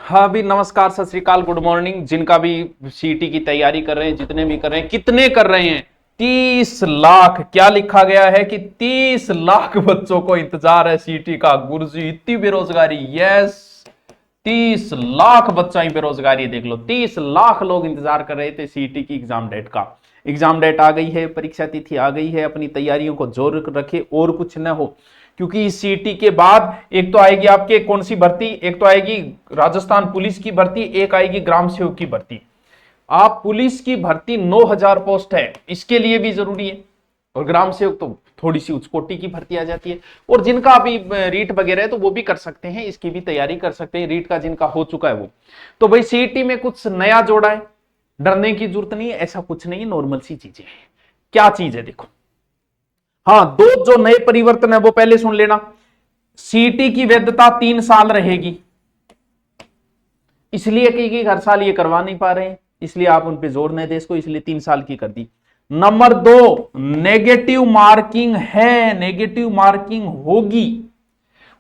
हाँ भी नमस्कार, सत श्री अकाल, गुड मॉर्निंग। जिनका भी सीटी की तैयारी कर रहे हैं, जितने भी कर रहे हैं, कितने कर रहे हैं? 30 लाख। क्या लिखा गया है कि 30 लाख बच्चों को इंतजार है सीटी का। गुरुजी इतनी बेरोजगारी, यस 30 लाख बच्चा ही बेरोजगारी है। देख लो, 30 लाख लोग इंतजार कर रहे थे सीटी की एग्जाम डेट का। एग्जाम डेट आ गई है, परीक्षा तिथि आ गई है। अपनी तैयारियों को जोर रखे और कुछ न हो, क्योंकि इस सीटी के बाद एक तो आएगी आपके कौन सी भर्ती, एक तो आएगी राजस्थान पुलिस की भर्ती, एक आएगी ग्राम सेवक की भर्ती। आप पुलिस की भर्ती 9,000 पोस्ट है, इसके लिए भी जरूरी है। और ग्राम सेवक तो थोड़ी सी उच्च कोटि की भर्ती आ जाती है। और जिनका अभी रीट वगैरह है तो वो भी कर सकते हैं, इसकी भी तैयारी कर सकते हैं। रीट का जिनका हो चुका है वो तो भाई सीईटी में कुछ नया जोड़ा है, डरने की जरूरत नहीं है। ऐसा कुछ नहीं है, नॉर्मल सी चीजें हैं। क्या चीज है देखो, हाँ दो जो नए परिवर्तन है वो पहले सुन लेना। सीटी की वैधता 3 साल रहेगी, इसलिए कि हर साल ये करवा नहीं पा रहे हैं, इसलिए आप उन पे जोर नहीं दे इसको, इसलिए 3 साल की कर दी। नंबर 2, नेगेटिव मार्किंग है, नेगेटिव मार्किंग होगी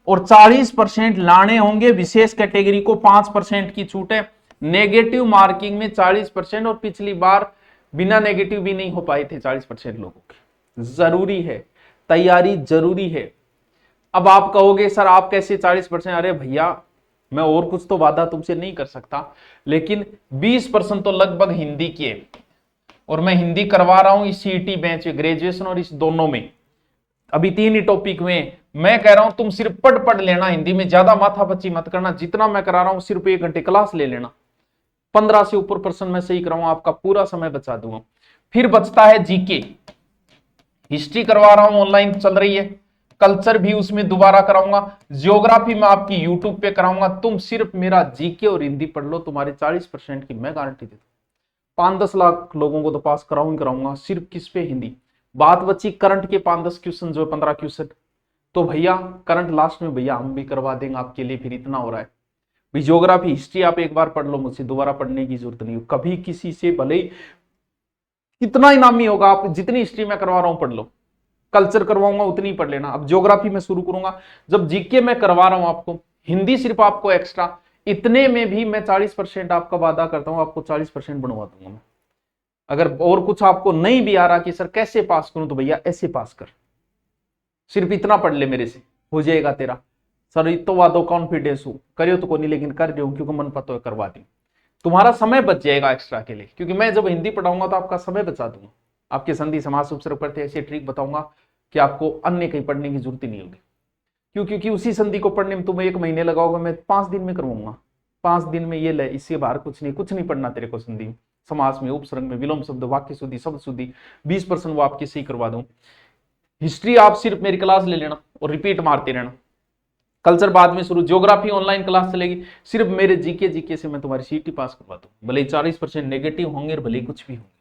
और 40% लाने होंगे। विशेष कैटेगरी को 5% की छूट है। नेगेटिव मार्किंग में 40%, और पिछली बार बिना नेगेटिव भी नहीं हो पाए थे 40% लोगों के। जरूरी है, तैयारी जरूरी है। अब आप कहोगे सर आप कैसे 40%? अरे भैया, मैं और कुछ तो वादा तुमसे नहीं कर सकता, लेकिन 20% तो लगभग हिंदी की है, और मैं हिंदी करवा रहा हूं इस सीईटी बैच, ग्रेजुएशन और इस दोनों में। अभी 3 ही टॉपिक में मैं कह रहा हूं तुम सिर्फ पढ़ लेना हिंदी में, ज्यादा माथापच्ची मत करना। जितना मैं करा रहा हूं सिर्फ 1 घंटे क्लास ले लेना। 15 से ऊपर प्रश्न मैं सही कराऊंगा, आपका पूरा समय बचा दूंगा। फिर बचता है जीके। हिस्ट्री करवा रहा हूं, ऑनलाइन चल रही है। कल्चर भी उसमें दोबारा कराऊंगा। ज्योग्राफी में आपकी यूट्यूब पे कराऊंगा। तुम सिर्फ मेरा जीके और हिंदी पढ़ लो, तुम्हारे 40% की मैं गारंटी देता हूं। 5-10 लाख लोगों को तो पास कराऊंगा सिर्फ किस पे? हिंदी। बात बची करंट के 5-10 क्वेश्चन, जो 15 क्वेश्चन, तो भैया करंट लास्ट में भैया हम भी करवा देंगे आपके लिए। फिर इतना हो रहा है ज्योग्राफी हिस्ट्री आप एक बार पढ़ लो, मुझसे दोबारा पढ़ने की जरूरत नहीं हो कभी किसी से, भले ही कितना इनामी होगा, आप जितनी हिस्ट्री में करवा रहा हूं पढ़ लो। कल्चर करवाऊंगा उतनी पढ़ लेना। अब ज्योग्राफी में शुरू करूंगा, जब जीके में करवा रहा हूं आपको, हिंदी सिर्फ आपको एक्स्ट्रा, इतने में भी मैं 40% आपका वादा करता हूं, आपको 40% बनवा दूंगा मैं। अगर और कुछ आपको नहीं भी आ रहा कि सर कैसे पास करूं, तो भैया ऐसे पास कर, सिर्फ इतना पढ़ ले, मेरे से हो जाएगा तेरा। सर तो वादो कॉन्फिडेंस हो करियो तो कोई नहीं, लेकिन कर रहे हो क्योंकि मन पता है करवा दी। तुम्हारा समय बच जाएगा एक्स्ट्रा के लिए, क्योंकि मैं जब हिंदी पढ़ाऊंगा तो आपका समय बचा दूंगा। आपके संधि समास उपसर्ग पढ़ते ऐसे ट्रिक बताऊंगा कि आपको अन्य कहीं पढ़ने की जरूरत ही नहीं होगी। क्यों? क्योंकि उसी संधि को पढ़ने में तुम्हें 1 महीने लगाओगे, मैं 5 दिन में करवाऊंगा। 5 दिन में ये ले, इससे बाहर कुछ नहीं पढ़ना तेरे को। संधि समास में, उपसर्ग में, विलोम शब्द, वाक्य शुद्धि, शब्द शुद्धि 20% वो आपकी सही करवा दूं। हिस्ट्री आप सिर्फ मेरी क्लास ले लेना और रिपीट मारते रहना। कल्चर बाद में शुरू, ज्योग्राफी ऑनलाइन क्लास चलेगी, सिर्फ मेरे जीके से मैं तुम्हारी सीटी पास करवा दूं। भले 40% नेगेटिव होंगे और भले कुछ भी होंगे।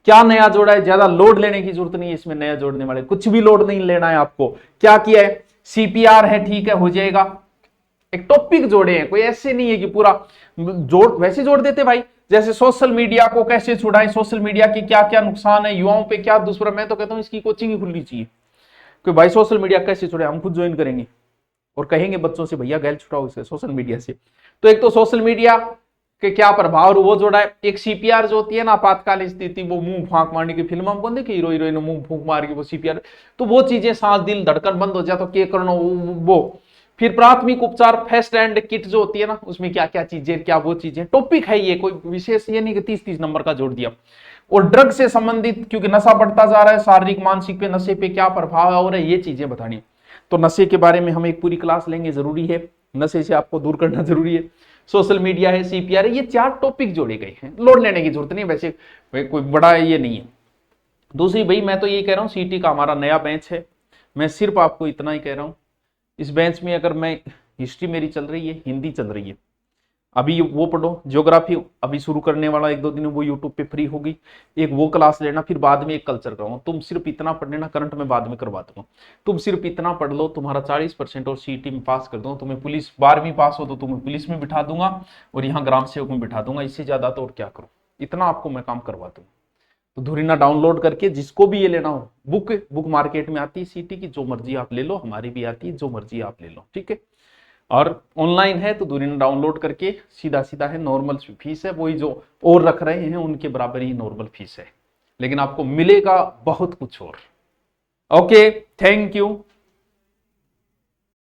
क्या नया जोड़ा है? ज्यादा लोड लेने की जरूरत नहीं है इसमें। नया जोड़ने वाले कुछ भी लोड नहीं लेना है आपको। क्या किया है? सीपीआर है, ठीक है, हो जाएगा। एक टॉपिक जोड़े हैं, कोई ऐसे नहीं है कि पूरा जोड़, वैसे जोड़ देते भाई। जैसे सोशल मीडिया को कैसे छुड़ाएं, सोशल मीडिया के क्या क्या नुकसान है, युवाओं पे क्या दुष्प्रभाव। मैं तो कहता हूं इसकी कोचिंग ही खुलनी चाहिए कि भाई सोशल मीडिया कैसे छुड़ाए, हम खुद ज्वाइन करेंगे और कहेंगे बच्चों से भैया गैल छुड़ाओ इसे सोशल मीडिया से। तो एक तो सोशल मीडिया के क्या प्रभाव वो जोड़ा है। एक सीपीआर जो होती है ना, आपातकालीन स्थिति, वो मुंह फांक मारने की फिल्म हम कौन देखे, हीरो हीरोइन मुंह फूंक मार के वो सीपीआर, तो वो चीजें, सांस दिल धड़कन बंद हो जाए तो क्या करना वो। फिर प्राथमिक उपचार, फर्स्ट एंड किट जो होती है ना, उसमें क्या क्या चीजें, क्या वो चीजें, टॉपिक है ये, कोई विशेष ये नहीं कि 30-30 नंबर का जोड़ दिया। और ड्रग से संबंधित, क्योंकि नशा बढ़ता जा रहा है, शारीरिक मानसिक पे नशे पे क्या प्रभाव है और ये चीजें बतानी। तो नशे के बारे में हम एक पूरी क्लास लेंगे, जरूरी है, नशे से आपको दूर करना जरूरी है। सोशल मीडिया है, सीपीआर है, ये 4 टॉपिक जोड़े गए हैं, लोड लेने की जरूरत नहीं। वैसे कोई बड़ा ये नहीं है। दूसरी भाई, मैं तो यही कह रहा हूँ, सीटी का हमारा नया बेंच है, मैं सिर्फ आपको इतना ही कह रहा हूँ। इस बेंच में अगर मैं, हिस्ट्री मेरी चल रही है, हिंदी चल रही है, अभी वो पढ़ो। ज्योग्राफी अभी शुरू करने वाला 1-2 दिन में, वो यूट्यूब पे फ्री होगी, एक वो क्लास लेना। फिर बाद में एक कल्चर कराऊंगा। तुम सिर्फ इतना पढ़ लेना, करंट में बाद में करवा दूंगा। तुम सिर्फ इतना पढ़ लो, तुम्हारा 40% और सीटी में पास कर दूंगा। तुम्हें पुलिस 12वीं पास हो तो तुम्हें पुलिस में बिठा दूंगा और यहाँ ग्राम सेवक में बिठा दूंगा। इससे ज्यादा तो और क्या करूँ, इतना आपको मैं काम करवा दूंगा। तो धुरीना डाउनलोड करके, जिसको भी ये लेना हो, बुक मार्केट में आती है सीटी की, जो मर्जी आप ले लो, हमारी भी आती है, जो मर्जी आप ले लो, ठीक है। और ऑनलाइन है तो दूरी डाउनलोड करके सीधा सीधा है, नॉर्मल फीस है, वही जो और रख रहे हैं उनके बराबर ही नॉर्मल फीस है, लेकिन आपको मिलेगा बहुत कुछ और। Okay, thank you.